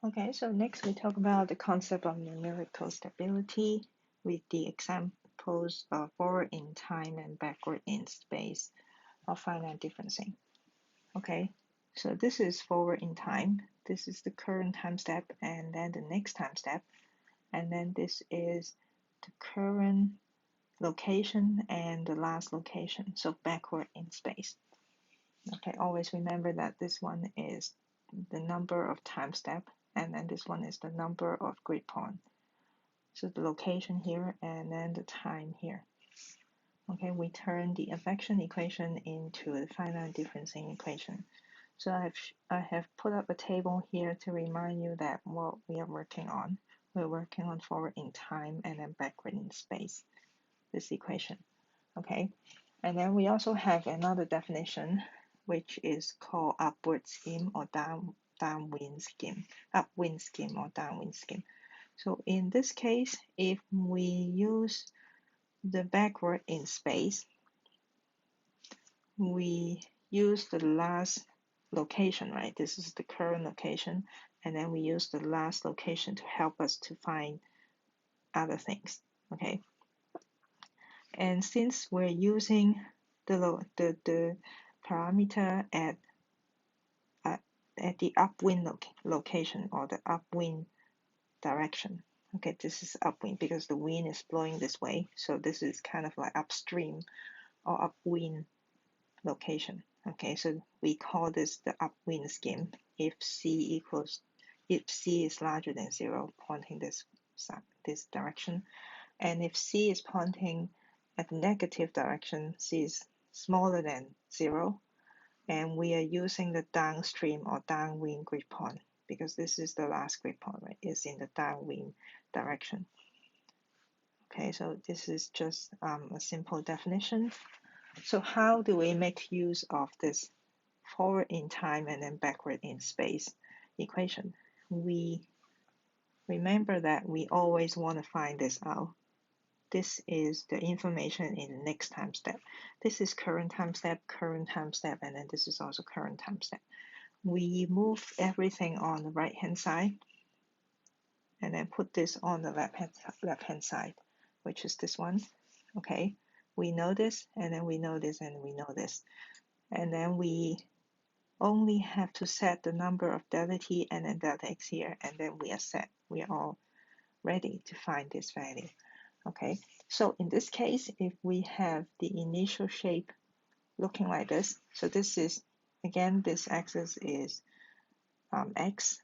Okay, so next we talk about the concept of numerical stability with the examples of forward in time and backward in space of finite differencing. Okay, so this is forward in time. This is the current time step and then the next time step. And then this is the current location and the last location, so backward in space. Okay, always remember that this one is the number of time step and then this one is the number of grid point. So the location here and then the time here. Okay, we turn the affection equation into a finite differencing equation. So I have put up a table here to remind you that what we are working on. We're working on forward in time and then backward in space, this equation. Okay, and then we also have another definition, which is called upward scheme or downwind scheme, upwind scheme or downwind scheme. So in this case, if we use the backward in space, we use the last location, right? This is the current location, and then we use the last location to help us to find other things, okay? And since we're using the parameter at the upwind location or the upwind direction, okay, this is upwind because the wind is blowing this way, so this is kind of like upstream or upwind location. Okay, so we call this the upwind scheme if c is larger than 0, pointing this direction, and if c is pointing at the negative direction, c is smaller than 0, and we are using the downstream or downwind grid point because this is the last grid point, right? It's in the downwind direction. Okay, so this is just a simple definition. So how do we make use of this forward in time and then backward in space equation? We remember that we always want to find this out. This is the information in the next time step. This is current time step, and then this is also current time step. We move everything on the right hand side and then put this on the left hand side, which is this one. Okay, we know this, and then we know this, and we know this. And then we only have to set the number of delta t and then delta x here, and then we are set. We are all ready to find this value. Okay, so in this case, if we have the initial shape looking like this, so this is, again, this axis is x,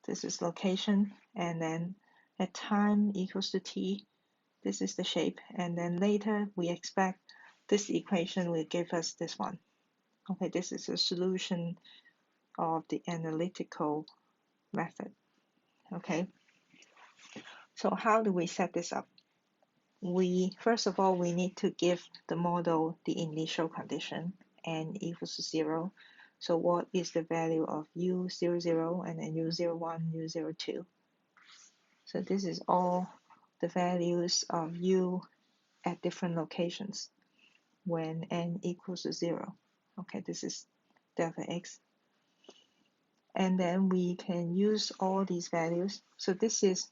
this is location, and then at time equals to t, this is the shape, and then later we expect this equation will give us this one. Okay, this is a solution of the analytical method. Okay, so how do we set this up? First of all, we need to give the model the initial condition n equals to 0. So what is the value of u00 and then u01, u02? So this is all the values of u at different locations when n equals to 0. Okay, this is delta x. And then we can use all these values. So this is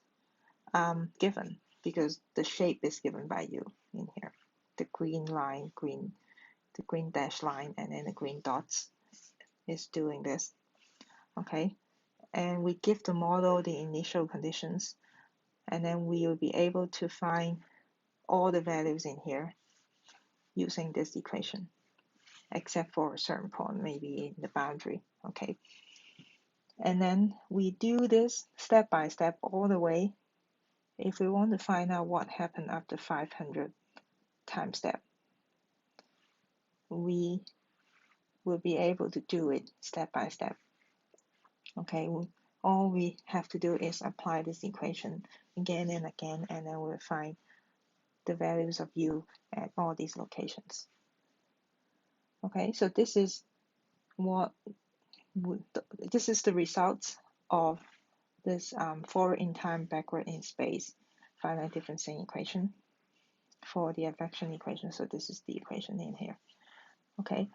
given because the shape is given by u in here. The green line, the green dash line, and then the green dots is doing this. Okay, and we give the model the initial conditions, and then we will be able to find all the values in here using this equation, except for a certain point, maybe in the boundary. Okay, and then we do this step by step all the way if we want to find out what happened after 500 time step. We will be able to do it step by step. Okay, all we have to do is apply this equation again and again, and then we'll find the values of u at all these locations. Okay, so this is the results of this forward in time, backward in space finite differencing equation for the affection equation. So this is the equation in here. Okay,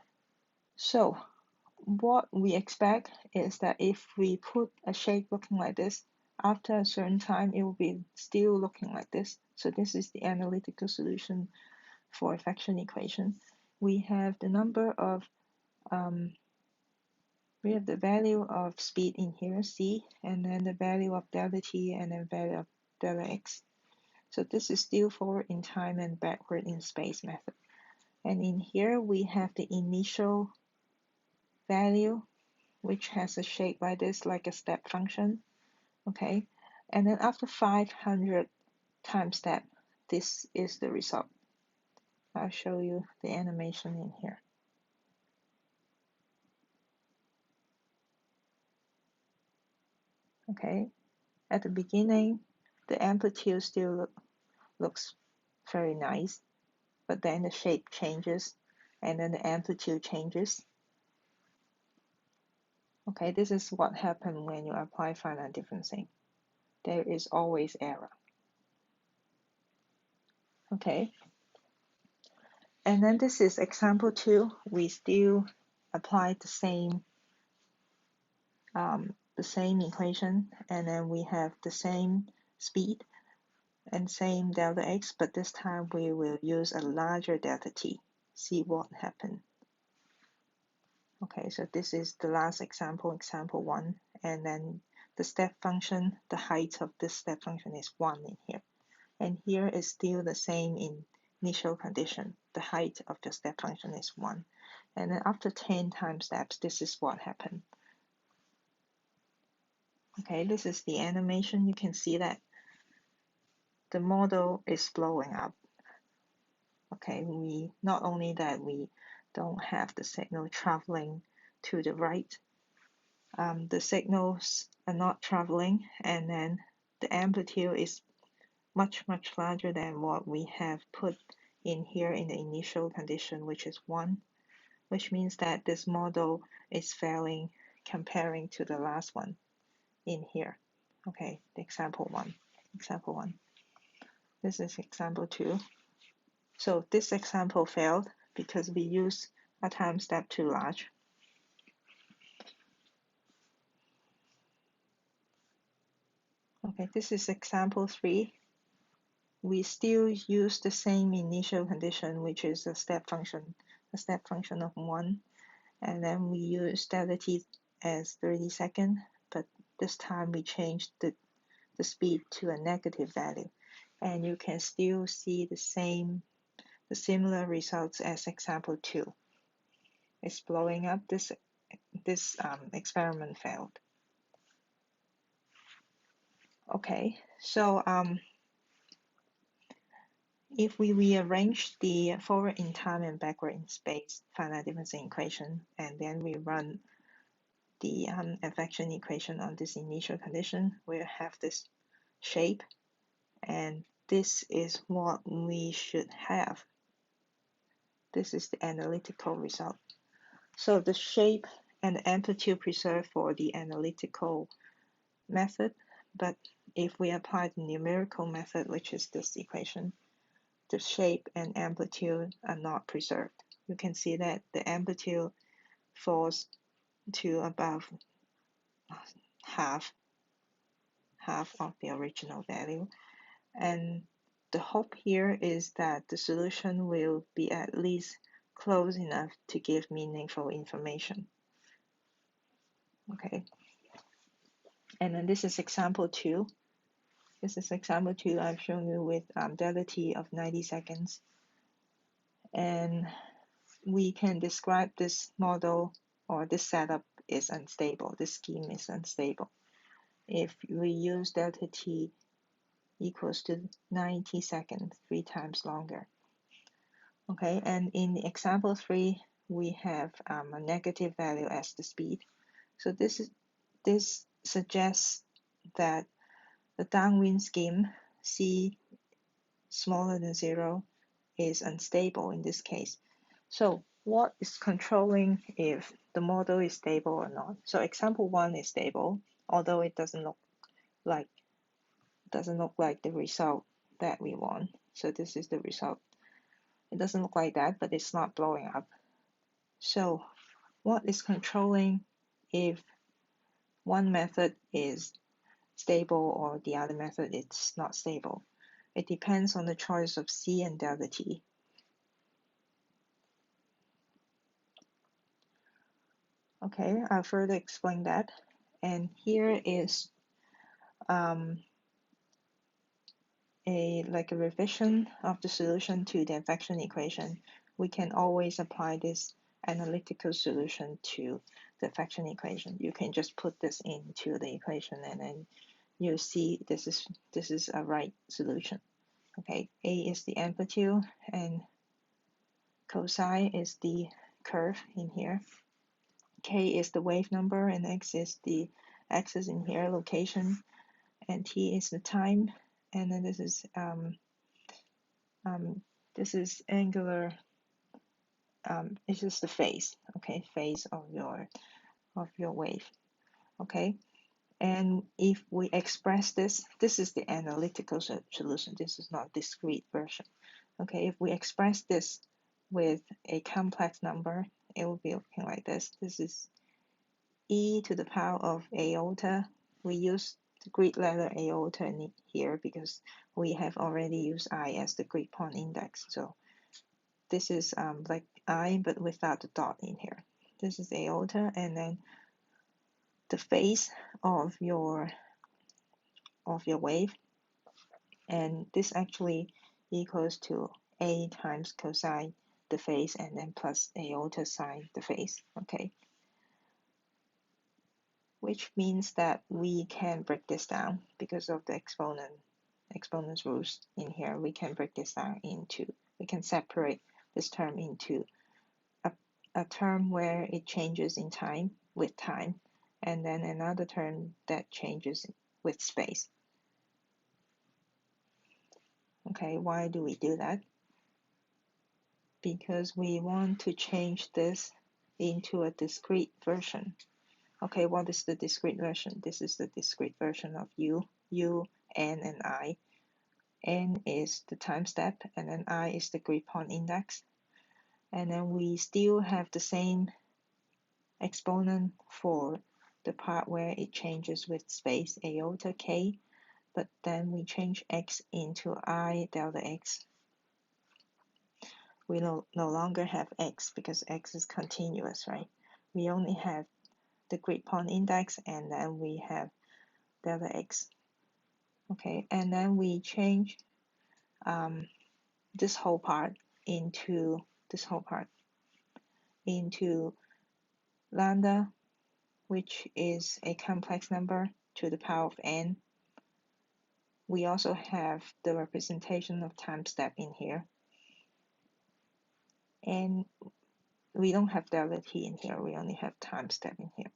so what we expect is that if we put a shape looking like this, after a certain time, it will be still looking like this. So this is the analytical solution for affection equation. We have the number of, we have the value of speed in here, c, and then the value of delta t, and then value of delta x. So this is still forward in time and backward in space method. And in here, we have the initial value, which has a shape like this, like a step function, okay? And then after 500 time step, this is the result. I'll show you the animation in here. Okay, at the beginning, the amplitude still looks very nice, but then the shape changes, and then the amplitude changes. Okay, this is what happens when you apply finite differencing. There is always error. Okay, and then this is example 2. We still apply the same equation, and then we have the same speed and same delta x, but this time we will use a larger delta t. See what happens. Okay, so this is the last example, example 1, and then the step function, the height of this step function is 1 in here. And here is still the same initial condition. The height of the step function is 1. And then after 10 time steps, this is what happened. Okay, this is the animation. You can see that the model is blowing up. Okay, we not only that we don't have the signal traveling to the right, the signals are not traveling, and then the amplitude is much larger than what we have put in here in the initial condition, which is 1, which means that this model is failing comparing to the last one in here. Okay, the example 1. This is example 2. So this example failed because we used a time step too large. Okay, this is example 3. We still use the same initial condition, which is a step function of 1, and then we use delta t as 30 seconds, but this time we changed the speed to a negative value, and you can still see the similar results as example 2. It's blowing up. This experiment failed. Okay, so if we rearrange the forward in time and backward in space finite differencing equation, and then we run the affection equation on this initial condition, we'll have this shape, and this is what we should have. This is the analytical result. So the shape and amplitude preserved for the analytical method, but if we apply the numerical method, which is this equation, the shape and amplitude are not preserved. You can see that the amplitude falls to above half of the original value, and the hope here is that the solution will be at least close enough to give meaningful information. Okay, and then this is example 2. This is example 2 I've shown you with delta t of 90 seconds, and we can describe this model or this setup is unstable. This scheme is unstable. If we use delta t equals to 90 seconds, 3 times longer. Okay, and in example 3, we have a negative value as the speed. So this suggests that the downwind scheme, c smaller than 0, is unstable in this case. So what is controlling if the model is stable or not? So example 1 is stable, although it doesn't look like the result that we want. So this is the result. It doesn't look like that, but it's not blowing up. So what is controlling if one method is stable or the other method is not stable? It depends on the choice of C and delta T. Okay, I'll further explain that. And here is like a revision of the solution to the infection equation. We can always apply this analytical solution to the infection equation. You can just put this into the equation and then you see this is a right solution. Okay, A is the amplitude and cosine is the curve in here. K is the wave number and X is the axis in here, location, and T is the time, and then this is angular. It's just the phase, okay, phase of your wave, okay. And if we express this is the analytical solution. This is not discrete version, okay. If we express this with a complex number, it will be looking like this. This is e to the power of iota. We use the Greek letter iota in here because we have already used I as the Greek point index. So this is like I but without the dot in here. This is iota, and then the phase of your wave, and this actually equals to A times cosine the phase and then plus iota sine the phase, okay. Which means that we can break this down because of the exponents rules in here. We can break this down into, we can separate this term into a term where it changes in time with time, and then another term that changes with space. Okay, why do we do that? Because we want to change this into a discrete version. Okay, what is the discrete version? This is the discrete version of U, N, and I. N is the time step, and then I is the grid point index. And then we still have the same exponent for the part where it changes with space, iota k, but then we change x into I delta x. We no longer have x because x is continuous, right? We only have the grid point index, and then we have delta x. Okay, and then we change this whole part into lambda, which is a complex number to the power of n. We also have the representation of time step in here, and we don't have delta t in here, we only have time step in here.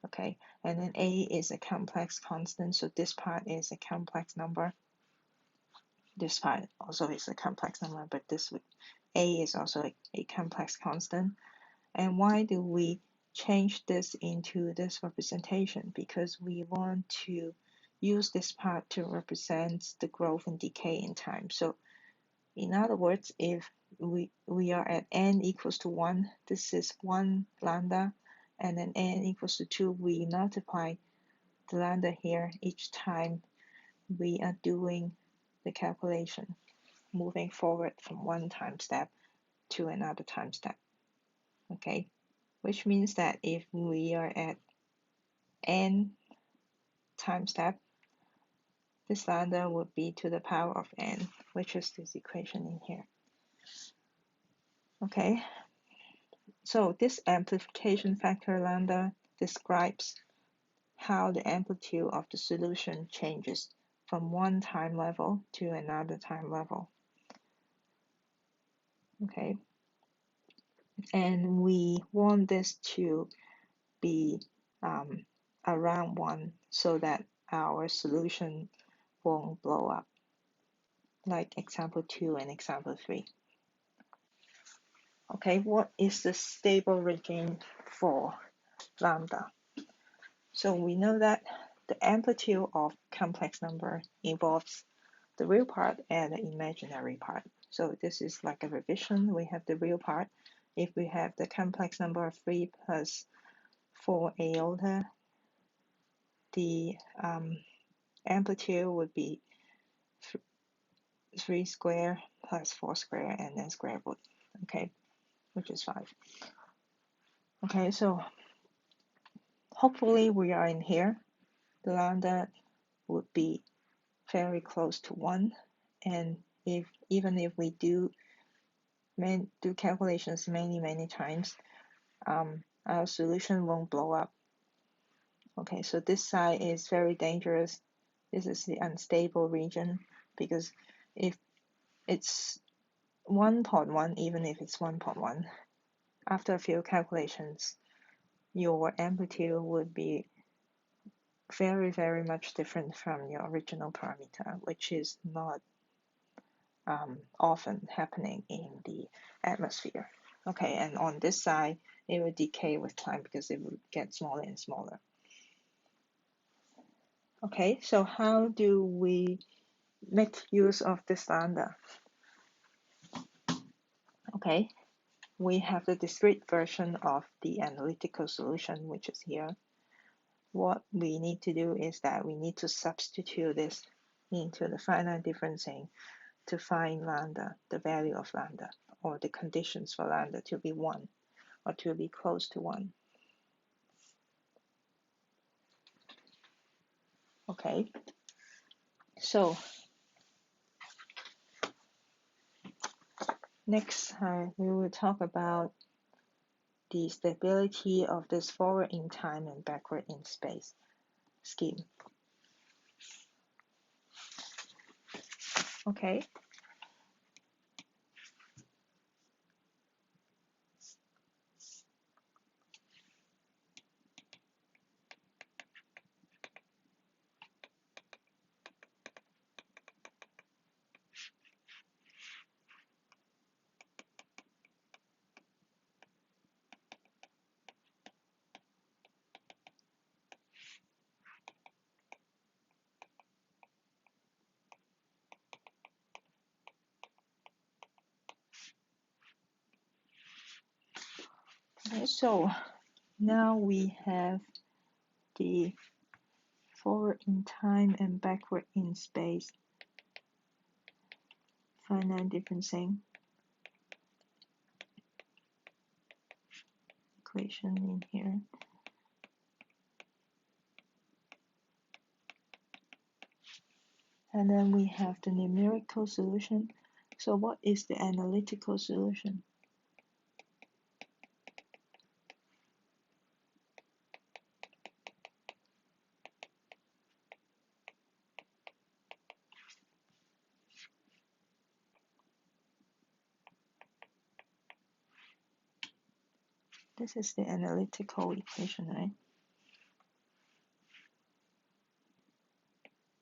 Okay, and then a is a complex constant, so this part is a complex number. This part also is a complex number, but this a is also a complex constant. And why do we change this into this representation? Because we want to use this part to represent the growth and decay in time. So in other words, if we are at n equals to 1, this is 1 lambda, and then n equals to 2, we multiply the lambda here each time we are doing the calculation, moving forward from one time step to another time step. Okay, which means that if we are at n time step, this lambda would be to the power of n, which is this equation in here. Okay, so this amplification factor lambda describes how the amplitude of the solution changes from one time level to another time level. Okay, and we want this to be around 1 so that our solution won't blow up, like example 2 and example 3. Okay, what is the stable regime for lambda? So we know that the amplitude of complex number involves the real part and the imaginary part. So this is like a revision. We have the real part, if we have the complex number of 3 plus 4 iota, the amplitude would be 3 square plus 4 square and then square root, okay, which is 5. Okay, so hopefully we are in here. The lambda would be very close to 1, and even if we do calculations many times, our solution won't blow up. Okay, so this side is very dangerous. This is the unstable region, because if it's 1.1, even if it's 1.1, after a few calculations, your amplitude would be very much different from your original parameter, which is not often happening in the atmosphere. Okay, and on this side, it will decay with time because it will get smaller and smaller. Okay, so how do we make use of this lambda? Okay, we have the discrete version of the analytical solution, which is here. What we need to do is that we need to substitute this into the finite differencing to find lambda, the value of lambda, or the conditions for lambda to be 1 or to be close to 1. Okay, so next we will talk about the stability of this forward in time and backward in space scheme. Okay. Okay, so now we have the forward in time and backward in space finite differencing equation in here. And then we have the numerical solution. So what is the analytical solution? This is the analytical equation, right?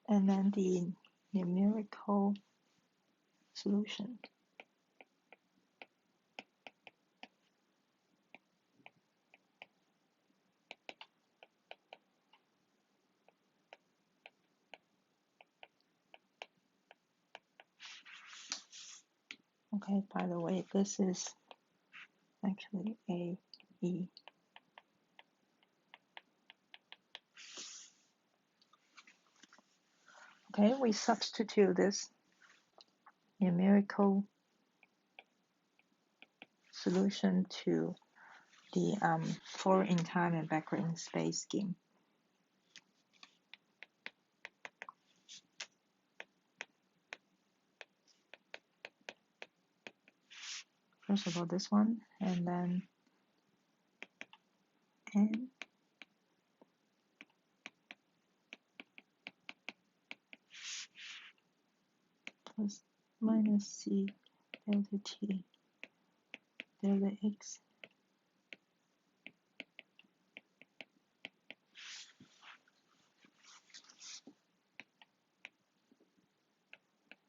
And then the numerical solution. Okay, by the way, this is actually A, E. Okay, we substitute this numerical solution to the forward in time and backward in space scheme. First of all, this one, and then N plus minus C delta T delta X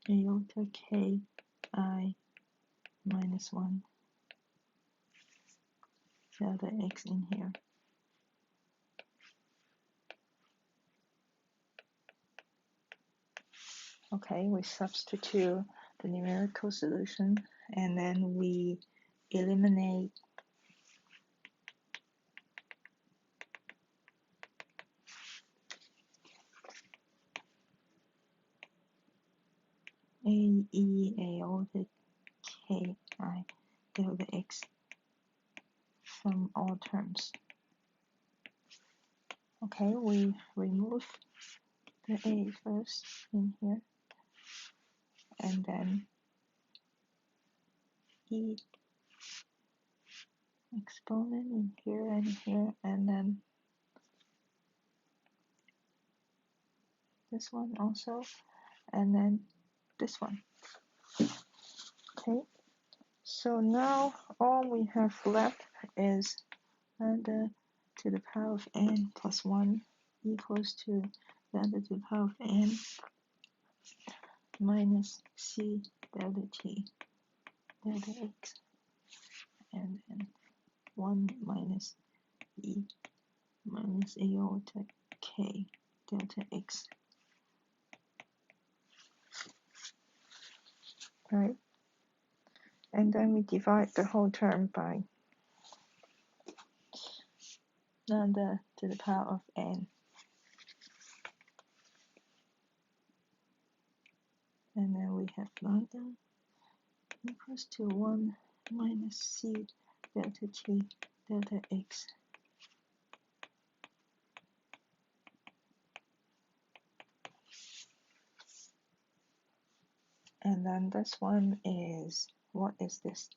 iota K I minus 1 delta X in here. Okay, we substitute the numerical solution and then we eliminate E iota ki delta x from all terms. Okay, we remove the a first in here, and then e exponent in here and here, and then this one also, and then this one. Okay, so now all we have left is lambda to the power of n plus 1 equals to lambda to the power of n minus c delta t delta x, and then 1 minus e minus iota k delta x. Right? And then we divide the whole term by lambda to the power of n. And then we have lambda equals to 1 minus c delta t delta x. And then this one is, what is this?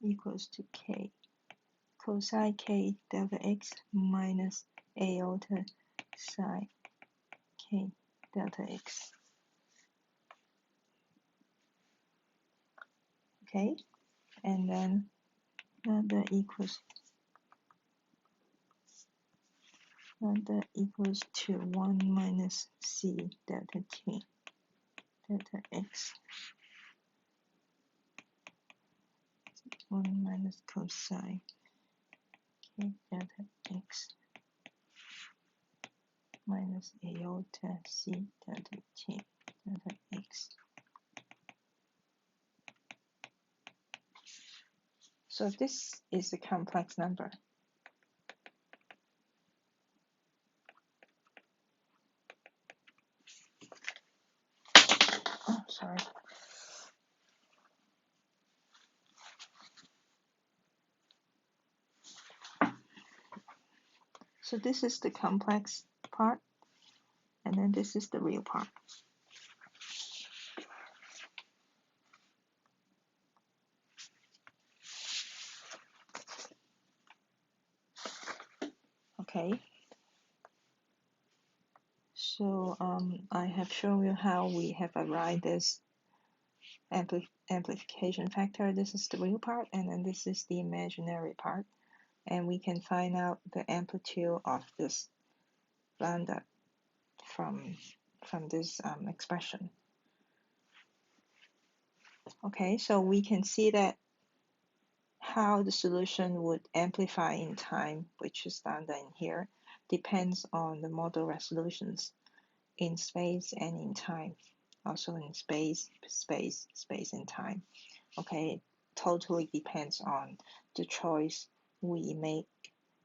Equals to k cosine k delta x minus iota sine k delta x. Okay, and then lambda equals to 1 minus c delta t delta x. 1 minus cosine k delta x minus iota c delta t delta x. So this is a complex number. Oh, sorry. So this is the complex part, and then this is the real part. Okay. So I have shown you how we have arrived this amplification factor. This is the real part, and then this is the imaginary part. And we can find out the amplitude of this lambda from this expression. Okay, so we can see that how the solution would amplify in time, which is lambda in here, depends on the model resolutions in space and in time. Also in space, and time. Okay, totally depends on the choice we make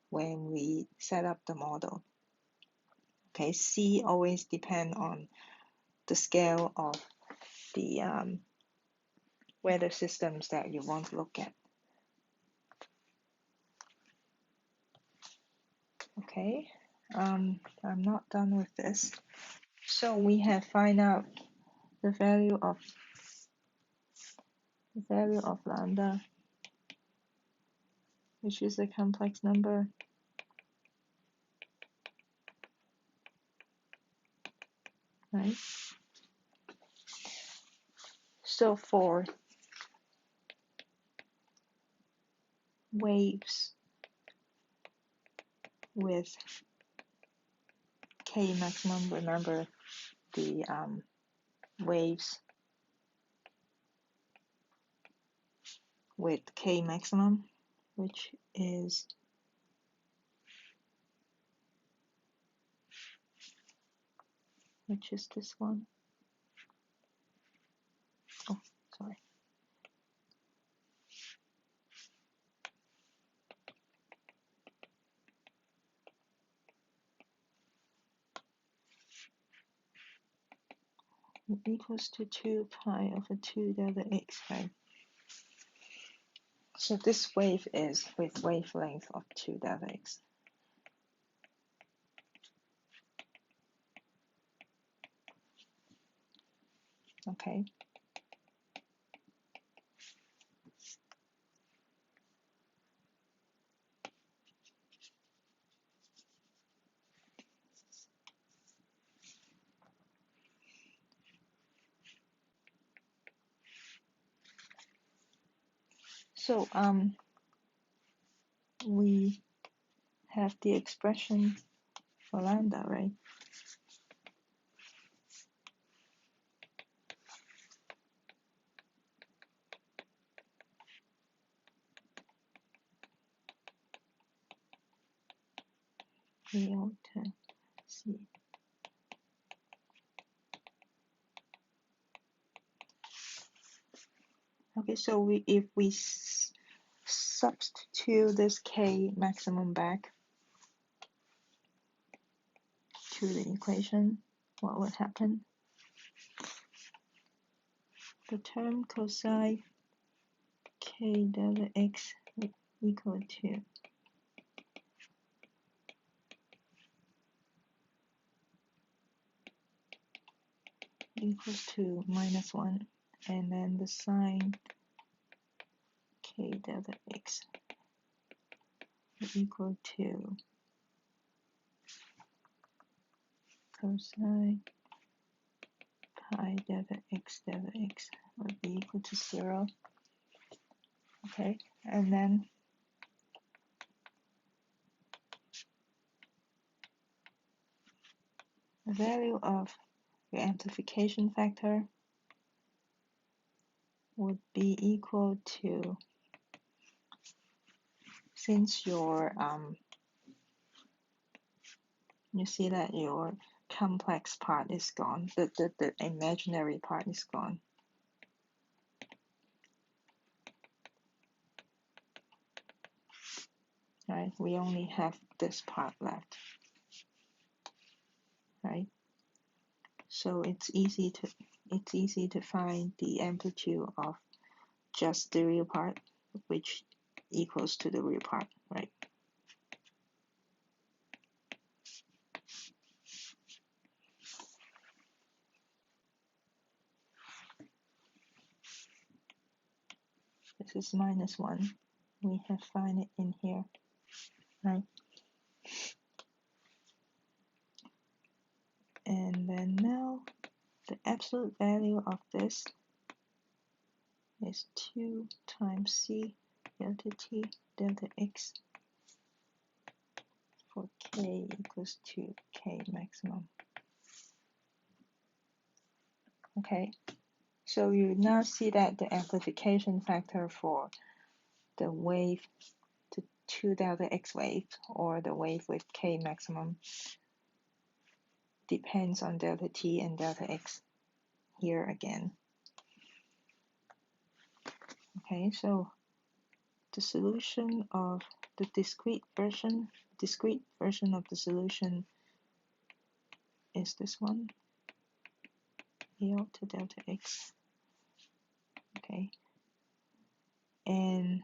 when we set up the model. Okay, C always depend on the scale of the weather systems that you want to look at. Okay, I'm not done with this. So we have find out the value of lambda, which is a complex number. Right? So for waves with k maximum, remember the waves with k maximum, which is this one. Oh, sorry. equals to 2 pi over 2 delta x, right? So this wave is with wavelength of 2 delta x. Okay. So we have the expression for lambda, right? Iota c. Okay, so if we substitute this k maximum back to the equation, what would happen? The term cosine k delta x equal to -1, and then the sine k delta x equal to cosine pi delta x would be equal to 0. Okay, and then the value of your amplification factor would be equal to, since your you see that your complex part is gone, the imaginary part is gone. Right, we only have this part left. Right, so it's easy to find the amplitude of just the real part, which equals to the real part, right? This is -1. We have find it in here, right? And then now the absolute value of this is 2 times c delta t delta x for k equals to k maximum. Okay, so you now see that the amplification factor for the wave, the 2 delta x wave, or the wave with k maximum, depends on delta t and delta x here again. Okay, so the solution of the discrete version of the solution is this one, iota delta x. Okay, and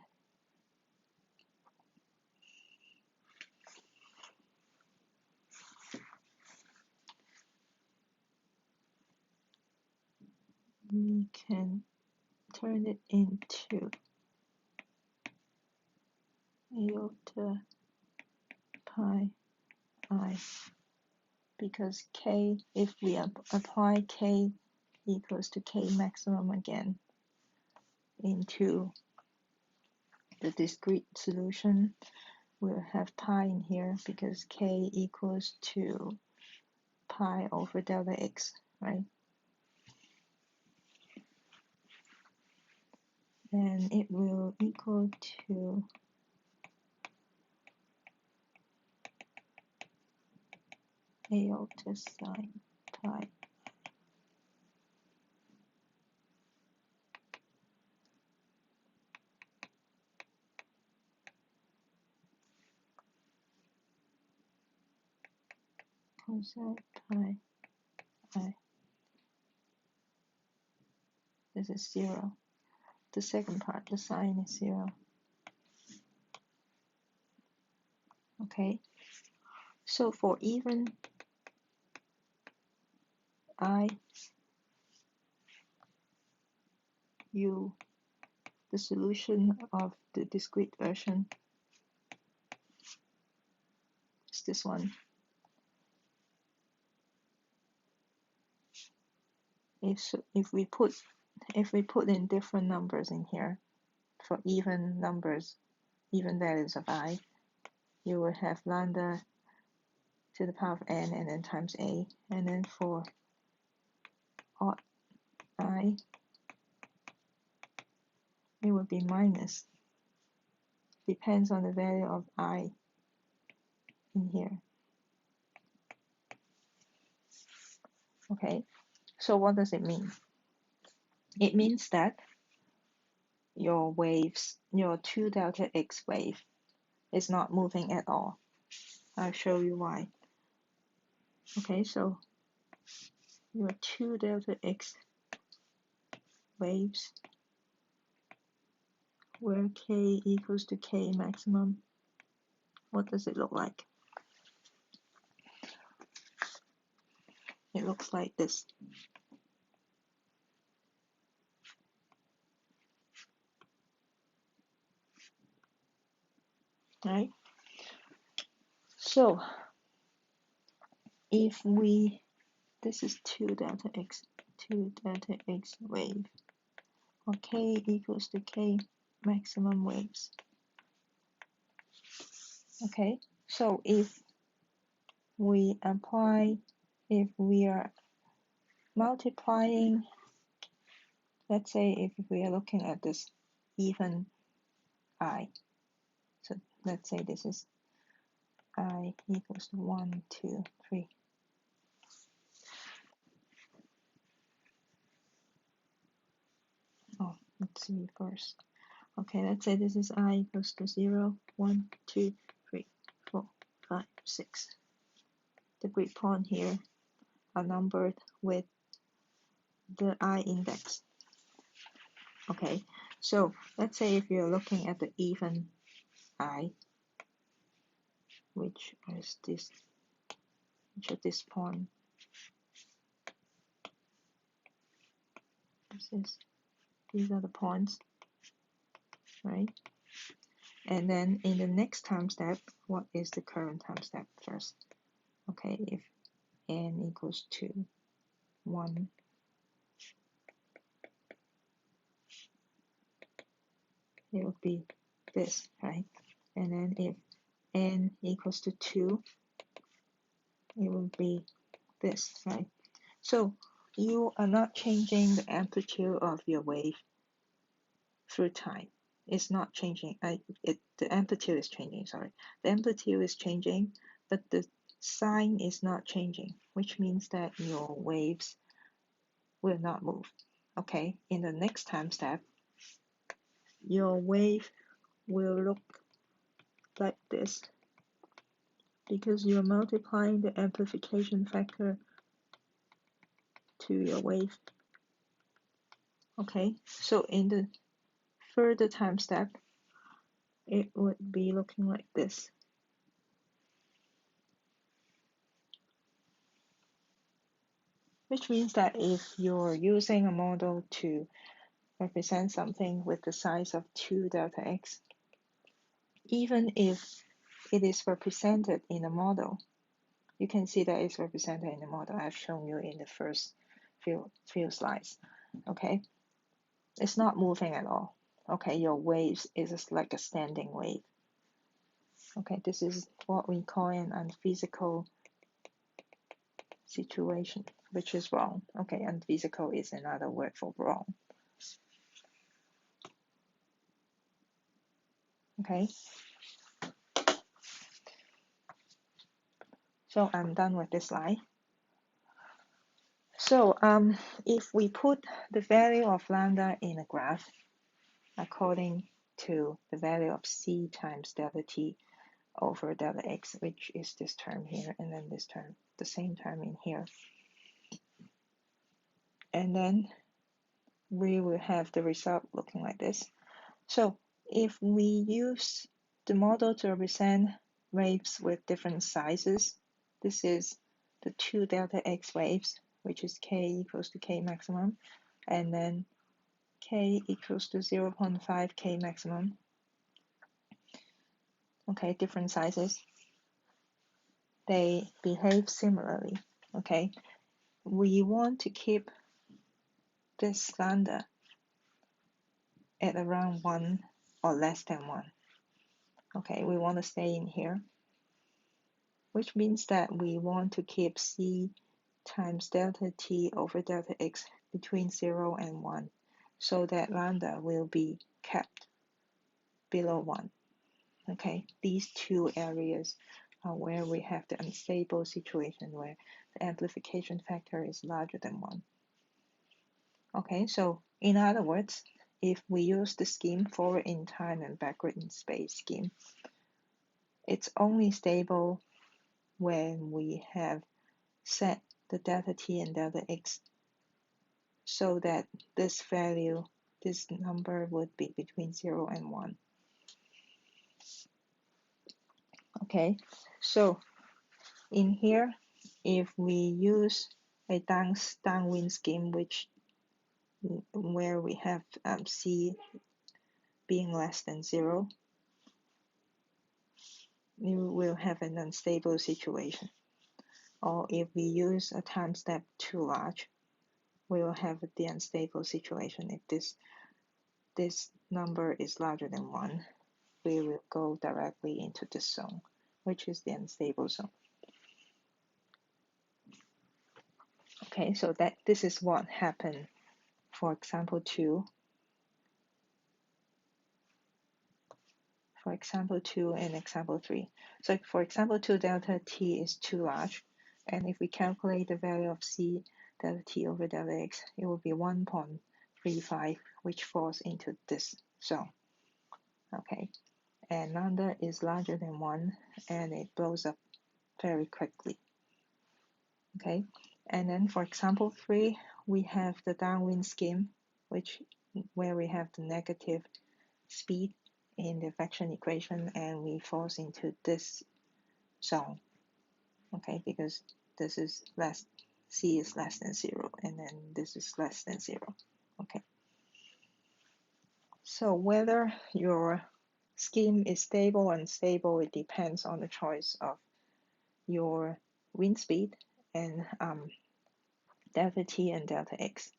we can turn it into iota pi I, because k, if we apply k equals to k maximum again into the discrete solution, we'll have pi in here because k equals to pi over delta x, right? And it will equal to iota sine pi. Cosine pi I. this is 0. The second part, the sign is 0. Okay, so for even I, U, the solution of the discrete version is this one. If we put in different numbers in here for even numbers, even values of I, you will have lambda to the power of n and then times a, and then for odd I, it would be minus, depends on the value of I in here. Okay, so what does it mean? It means that your waves, your 2 delta x wave is not moving at all. I'll show you why. Okay, so your 2 delta x waves where k equals to k maximum, what does it look like? It looks like this. Right? So if we, this is 2 delta x wave, or k equals to k maximum waves. Okay, so if we are multiplying, let's say if we are looking at this even I, so let's say this is I equals to 1, 2, 3. Oh, let's see first. Okay, let's say this is I equals to 0, 1, 2, 3, 4, 5, 6. The grid point here are numbered with the I index. Okay, so let's say if you're looking at the even I, which is this, which at this point, these are the points, right? And then in the next time step, what is the current time step first? Okay, if n equals to 1, it would be this, right? And then if n equals to 2, it will be this, right? So you are not changing the amplitude of your wave through time. It's not changing. The amplitude is changing, sorry. The amplitude is changing, but the sign is not changing, which means that your waves will not move. Okay, in the next time step, your wave will look like this because you're multiplying the amplification factor to your wave. Okay, so in the further time step, it would be looking like this. Which means that if you're using a model to represent something with the size of 2 delta x, even if it is represented in a model, you can see that it's represented in the model I've shown you in the first few slides. Okay, it's not moving at all. Okay, your waves is just like a standing wave. Okay, this is what we call an unphysical situation, which is wrong. Okay, unphysical is another word for wrong. Okay, so I'm done with this slide. So if we put the value of lambda in a graph according to the value of c times delta t over delta x, which is this term here, and then this term, the same term in here. And then we will have the result looking like this. So if we use the model to represent waves with different sizes, this is the 2 delta x waves, which is k equals to k maximum, and then k equals to 0.5 k maximum. Okay, different sizes. They behave similarly. Okay, we want to keep this lambda at around 1 or less than 1. Okay, we want to stay in here, which means that we want to keep c times delta t over delta x between 0 and 1, so that lambda will be kept below 1. Okay, these two areas are where we have the unstable situation where the amplification factor is larger than 1. Okay, so in other words, if we use the scheme forward in time and backward in space scheme, it's only stable when we have set the delta t and delta x so that this value, this number would be between 0 and 1. Okay, so in here, if we use a downwind scheme, where we have c being less than 0, we will have an unstable situation. Or if we use a time step too large, we will have the unstable situation. If this number is larger than 1, we will go directly into this zone, which is the unstable zone. Okay, so this is what happened for example 2. For example 2 and example 3. So for example 2, delta t is too large, and if we calculate the value of c delta t over delta x, it will be 1.35, which falls into this zone. Okay, and lambda is larger than 1, and it blows up very quickly. Okay, and then for example 3, we have the downwind scheme, where we have the negative speed in the fraction equation, and we fall into this zone. Okay, because this is c is less than 0, and then this is less than 0. Okay, so whether your scheme is stable or unstable, it depends on the choice of your wind speed and delta t and delta x.